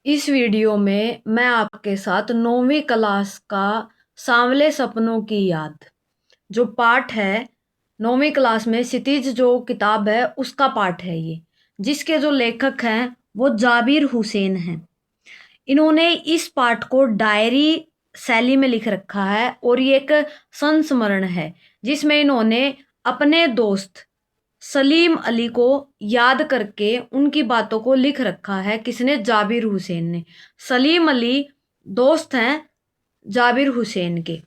इस वीडियो में मैं आपके साथ 9वीं क्लास का सांवले सपनों की याद जो पाठ है 9वीं क्लास में क्षितिज जो किताब है उसका पाठ है ये, जिसके जो लेखक हैं वो जाबिर हुसैन हैं। इन्होंने इस पाठ को डायरी शैली में लिख रखा है और ये एक संस्मरण है जिसमें इन्होंने अपने दोस्त सलीम अली को याद करके उनकी बातों को लिख रखा है। किसने? जाबिर हुसैन ने। सलीम अली दोस्त हैं जाबिर हुसैन के।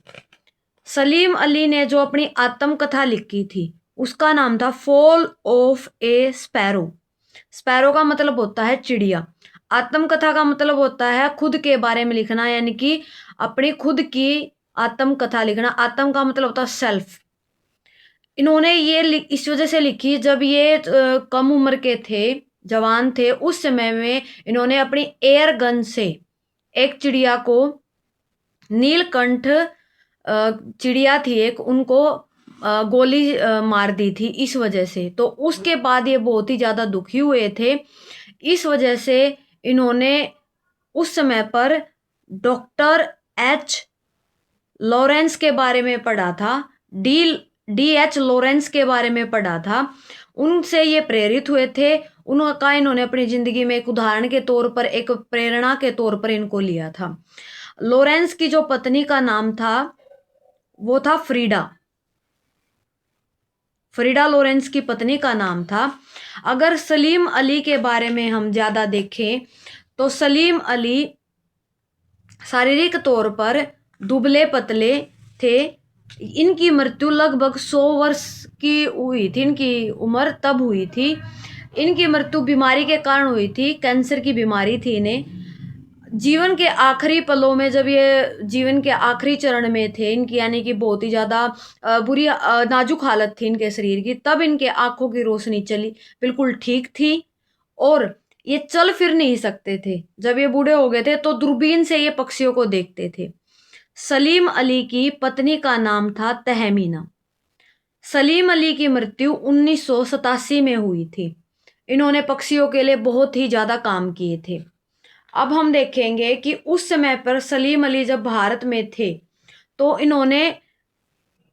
सलीम अली ने जो अपनी आत्मकथा लिखी थी उसका नाम था fall of A sparrow. Sparrow का मतलब होता है चिड़िया। आत्मकथा का मतलब होता है खुद के बारे में लिखना, यानी कि अपनी खुद की आत्मकथा लिखना। आत्म का मतलब होता है सेल्फ। इन्होंने ये इस वजह से लिखी, जब ये कम उम्र के थे, जवान थे, उस समय में इन्होंने अपनी एयर गन से एक चिड़िया को, नीलकंठ चिड़िया थी एक, उनको गोली मार दी थी इस वजह से। तो उसके बाद ये बहुत ही ज़्यादा दुखी हुए थे। इस वजह से इन्होंने उस समय पर डॉक्टर एच लॉरेंस के बारे में पढ़ा था, डी एच लॉरेंस के बारे में पढ़ा था। उनसे ये प्रेरित हुए थे। उनका इन्होंने अपनी जिंदगी में एक उदाहरण के तौर पर, एक प्रेरणा के तौर पर इनको लिया था। लॉरेंस की जो पत्नी का नाम था वो था फ्रीडा। फ्रीडा लॉरेंस की पत्नी का नाम था। अगर सलीम अली के बारे में हम ज्यादा देखें तो सलीम अली शारीरिक तौर पर दुबले पतले थे। इनकी मृत्यु लगभग 100 वर्ष की हुई थी। इनकी उम्र तब हुई थी। इनकी मृत्यु बीमारी के कारण हुई थी, कैंसर की बीमारी थी इन्हें। जीवन के आखिरी पलों में, जब ये जीवन के आखिरी चरण में थे इनकी, यानी कि बहुत ही ज़्यादा बुरी नाजुक हालत थी इनके शरीर की, तब इनके आंखों की रोशनी चली बिल्कुल ठीक थी और ये चल फिर नहीं सकते थे। जब ये बूढ़े हो गए थे तो दूरबीन से ये पक्षियों को देखते थे। सलीम अली की पत्नी का नाम था तहमीना। सलीम अली की मृत्यु 1987 में हुई थी। इन्होंने पक्षियों के लिए बहुत ही ज़्यादा काम किए थे। अब हम देखेंगे कि उस समय पर सलीम अली जब भारत में थे तो इन्होंने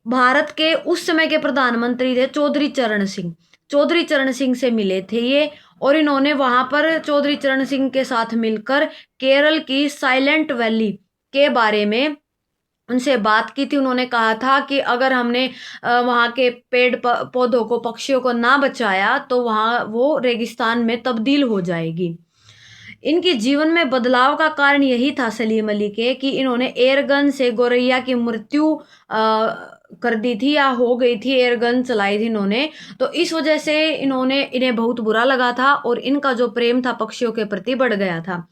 भारत के उस समय के प्रधानमंत्री थे चौधरी चरण सिंह। चौधरी चरण सिंह से मिले थे ये, और इन्होंने वहां पर चौधरी चरण सिंह के साथ मिलकर केरल की साइलेंट वैली के बारे में उनसे बात की थी। उन्होंने कहा था कि अगर हमने वहाँ के पेड़ पौधों को, पक्षियों को ना बचाया तो वहाँ वो रेगिस्तान में तब्दील हो जाएगी। इनके जीवन में बदलाव का कारण यही था सलीम अली के, कि इन्होंने एयरगन से गौरैया की मृत्यु कर दी थी, या हो गई थी, एयरगन चलाई थी इन्होंने। तो इस वजह से इन्हें बहुत बुरा लगा था और इनका जो प्रेम था पक्षियों के प्रति बढ़ गया था।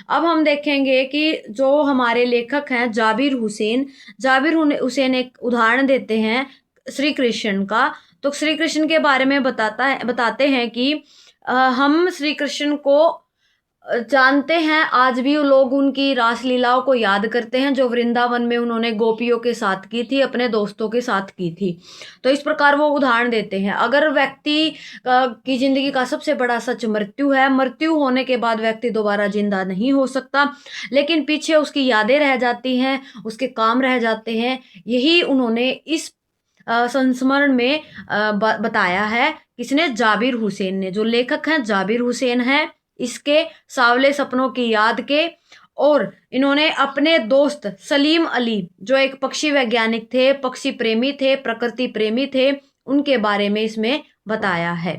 अब हम देखेंगे कि जो हमारे लेखक हैं जाबिर हुसैन, जाबिर हुसैन एक उदाहरण देते हैं श्री कृष्ण का। तो श्री कृष्ण के बारे में बताते हैं कि हम श्री कृष्ण को जानते हैं। आज भी लोग उनकी रासलीलाओं को याद करते हैं जो वृंदावन में उन्होंने गोपियों के साथ की थी, अपने दोस्तों के साथ की थी। तो इस प्रकार वो उदाहरण देते हैं। अगर व्यक्ति की जिंदगी का सबसे बड़ा सच मृत्यु है, मृत्यु होने के बाद व्यक्ति दोबारा जिंदा नहीं हो सकता, लेकिन पीछे उसकी यादें रह जाती हैं, उसके काम रह जाते हैं। यही उन्होंने इस संस्मरण में बताया है। किसने? जाबिर हुसैन ने। जो लेखक हैं जाबिर हुसैन है, इसके सावले सपनों की याद के। और इन्होंने अपने दोस्त सलीम अली, जो एक पक्षी वैज्ञानिक थे, पक्षी प्रेमी थे, प्रकृति प्रेमी थे, उनके बारे में इसमें बताया है।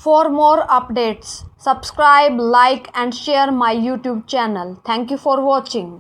For more updates subscribe, like and share my YouTube channel. Thank you for watching.